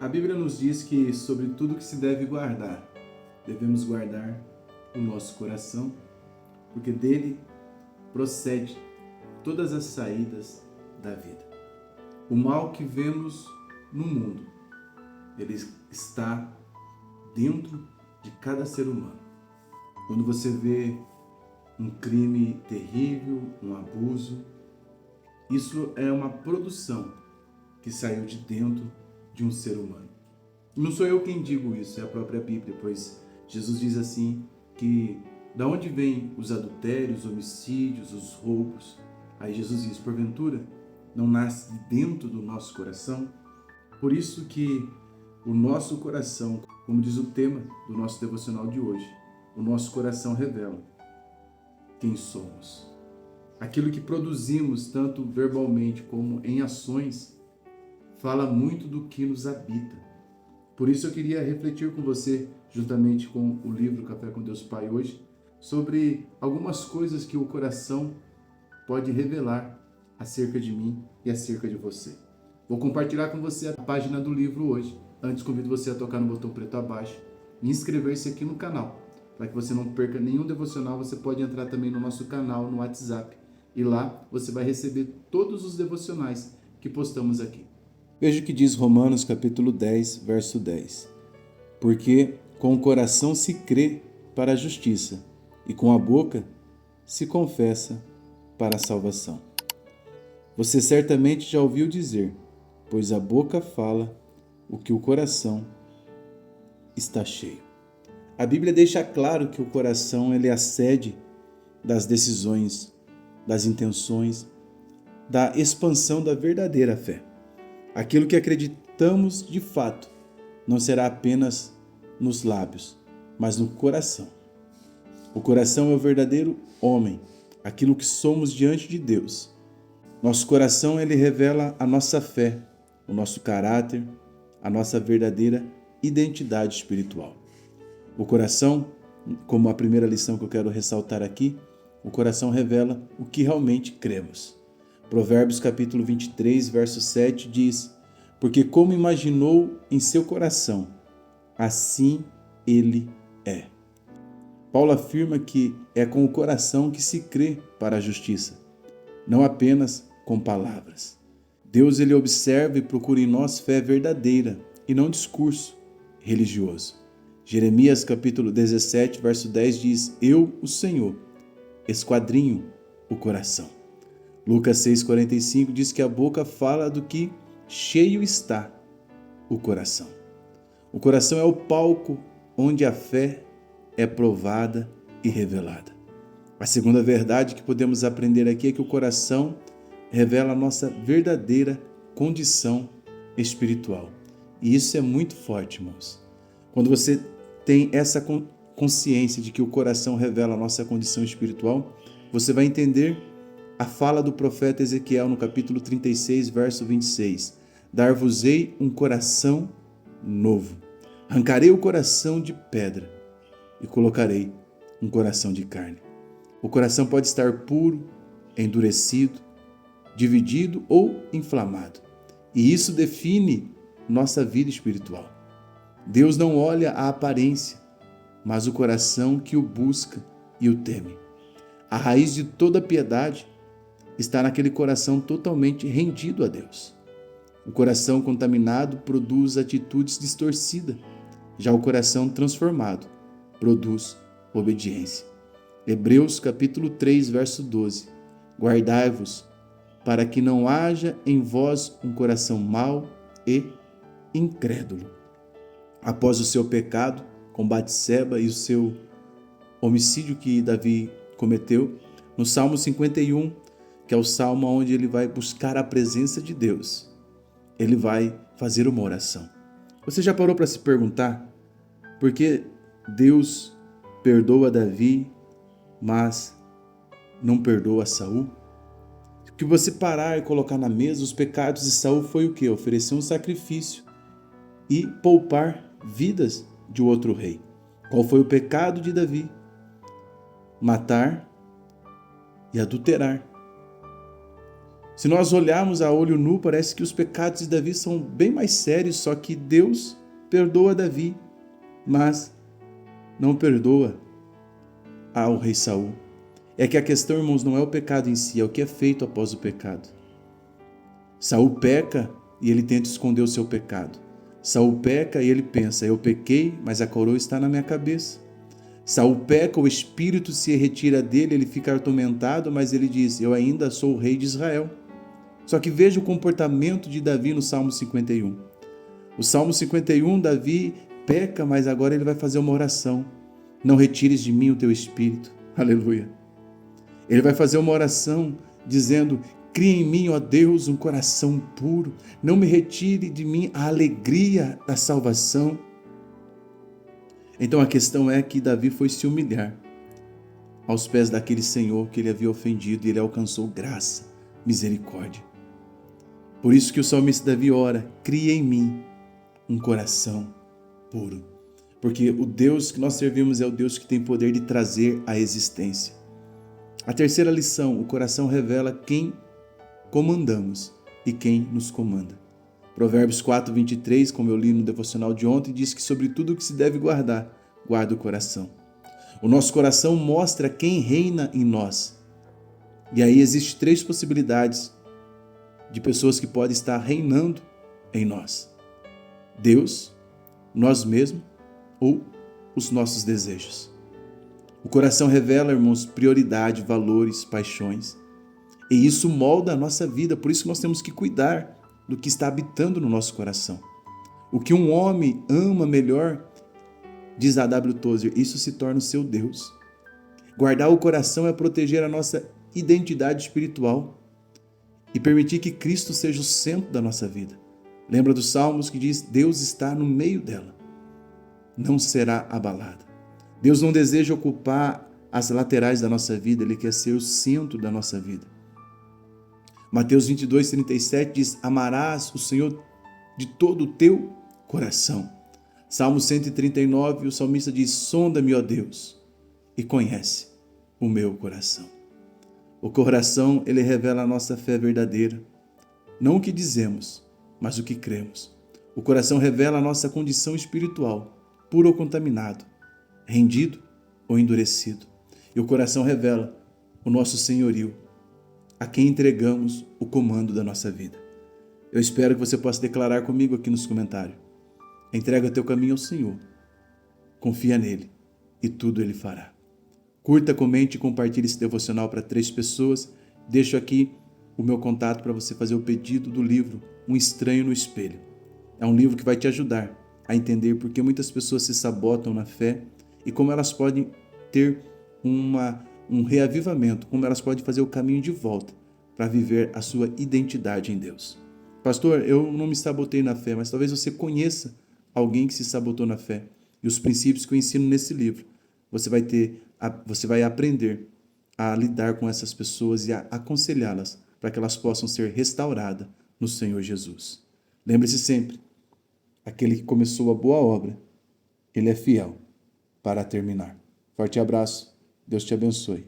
A Bíblia nos diz que sobre tudo que se deve guardar, devemos guardar o nosso coração, porque dele procede todas as saídas da vida. O mal que vemos no mundo, ele está dentro de cada ser humano. Quando você vê um crime terrível, um abuso, isso é uma produção que saiu de dentro de um ser humano. Não sou eu quem digo isso, é a própria Bíblia, pois Jesus diz assim que da onde vêm os adultérios, os homicídios, os roubos? Aí Jesus diz, porventura, não nasce de dentro do nosso coração? Por isso que o nosso coração, como diz o tema do nosso devocional de hoje, o nosso coração revela quem somos. Aquilo que produzimos, tanto verbalmente como em ações, fala muito do que nos habita. Por isso eu queria refletir com você, juntamente com o livro Café com Deus Pai hoje, sobre algumas coisas que o coração pode revelar acerca de mim e acerca de você. Vou compartilhar com você a página do livro hoje. Antes, convido você a tocar no botão preto abaixo e inscrever-se aqui no canal. Para que você não perca nenhum devocional, você pode entrar também no nosso canal no WhatsApp. E lá você vai receber todos os devocionais que postamos aqui. Veja o que diz Romanos capítulo 10, verso 10. Porque com o coração se crê para a justiça, e com a boca se confessa para a salvação. Você certamente já ouviu dizer, pois a boca fala o que o coração está cheio. A Bíblia deixa claro que o coração ele é a sede das decisões, das intenções, da expansão da verdadeira fé. Aquilo que acreditamos de fato não será apenas nos lábios, mas no coração. O coração é o verdadeiro homem, aquilo que somos diante de Deus. Nosso coração ele revela a nossa fé, o nosso caráter, a nossa verdadeira identidade espiritual. O coração, como a primeira lição que eu quero ressaltar aqui, o coração revela o que realmente cremos. Provérbios capítulo 23, verso 7 diz, porque como imaginou em seu coração, assim ele é. Paulo afirma que é com o coração que se crê para a justiça, não apenas com palavras. Deus ele observa e procura em nós fé verdadeira e não discurso religioso. Jeremias capítulo 17, verso 10 diz, eu, o Senhor, esquadrinho o coração. Lucas 6,45 diz que a boca fala do que cheio está o coração. O coração é o palco onde a fé é provada e revelada. A segunda verdade que podemos aprender aqui é que o coração revela a nossa verdadeira condição espiritual. E isso é muito forte, irmãos. Quando você tem essa consciência de que o coração revela a nossa condição espiritual, você vai entender a fala do profeta Ezequiel no capítulo 36, verso 26. Dar-vos-ei um coração novo. Arrancarei o coração de pedra e colocarei um coração de carne. O coração pode estar puro, endurecido, dividido ou inflamado. E isso define nossa vida espiritual. Deus não olha a aparência, mas o coração que o busca e o teme. A raiz de toda piedade está naquele coração totalmente rendido a Deus. O coração contaminado produz atitudes distorcidas, já o coração transformado produz obediência. Hebreus capítulo 3, verso 12. Guardai-vos para que não haja em vós um coração mau e incrédulo. Após o seu pecado com Batseba e o seu homicídio que Davi cometeu, no Salmo 51, que é o salmo onde ele vai buscar a presença de Deus, ele vai fazer uma oração. Você já parou para se perguntar por que Deus perdoa Davi, mas não perdoa Saul? Que você parar e colocar na mesa os pecados de Saul foi o quê? Oferecer um sacrifício e poupar vidas de outro rei. Qual foi o pecado de Davi? Matar e adulterar. Se nós olharmos a olho nu, parece que os pecados de Davi são bem mais sérios, só que Deus perdoa Davi, mas não perdoa ao rei Saul. É que a questão, irmãos, não é o pecado em si, é o que é feito após o pecado. Saul peca e ele tenta esconder o seu pecado. Saul peca e ele pensa, eu pequei, mas a coroa está na minha cabeça. Saul peca, o espírito se retira dele, ele fica atormentado, mas ele diz, eu ainda sou o rei de Israel. Só que veja o comportamento de Davi no Salmo 51. O Salmo 51, Davi peca, mas agora ele vai fazer uma oração. Não retires de mim o teu espírito. Aleluia. Ele vai fazer uma oração dizendo, cria em mim, ó Deus, um coração puro. Não me retire de mim a alegria da salvação. Então a questão é que Davi foi se humilhar aos pés daquele Senhor que ele havia ofendido e ele alcançou graça, misericórdia. Por isso que o salmista Davi ora, cria em mim um coração puro. Porque o Deus que nós servimos é o Deus que tem poder de trazer à existência. A terceira lição, o coração revela quem comandamos e quem nos comanda. Provérbios 4, 23, como eu li no devocional de ontem, diz que sobre tudo o que se deve guardar, guarda o coração. O nosso coração mostra quem reina em nós. E aí existem 3 possibilidades de pessoas que podem estar reinando em nós. Deus, nós mesmos ou os nossos desejos. O coração revela, irmãos, prioridade, valores, paixões. E isso molda a nossa vida, por isso que nós temos que cuidar do que está habitando no nosso coração. O que um homem ama melhor, diz a W. Tozer, isso se torna o seu Deus. Guardar o coração é proteger a nossa identidade espiritual e permitir que Cristo seja o centro da nossa vida. Lembra dos Salmos que diz, Deus está no meio dela, não será abalada. Deus não deseja ocupar as laterais da nossa vida, Ele quer ser o centro da nossa vida. Mateus 22, 37 diz, amarás o Senhor de todo o teu coração. Salmo 139, o salmista diz, sonda-me, ó Deus, e conhece o meu coração. O coração, ele revela a nossa fé verdadeira. Não o que dizemos, mas o que cremos. O coração revela a nossa condição espiritual, puro ou contaminado, rendido ou endurecido. E o coração revela o nosso senhorio, a quem entregamos o comando da nossa vida. Eu espero que você possa declarar comigo aqui nos comentários. Entrega teu caminho ao Senhor. Confia nele e tudo ele fará. Curta, comente e compartilhe esse devocional para 3 pessoas. Deixo aqui o meu contato para você fazer o pedido do livro Um Estranho no Espelho. É um livro que vai te ajudar a entender por que muitas pessoas se sabotam na fé e como elas podem ter um reavivamento, como elas podem fazer o caminho de volta para viver a sua identidade em Deus. Pastor, eu não me sabotei na fé, mas talvez você conheça alguém que se sabotou na fé. E os princípios que eu ensino nesse livro, você vai aprender a lidar com essas pessoas e a aconselhá-las para que elas possam ser restauradas no Senhor Jesus. Lembre-se sempre, aquele que começou a boa obra, ele é fiel para terminar. Forte abraço, Deus te abençoe.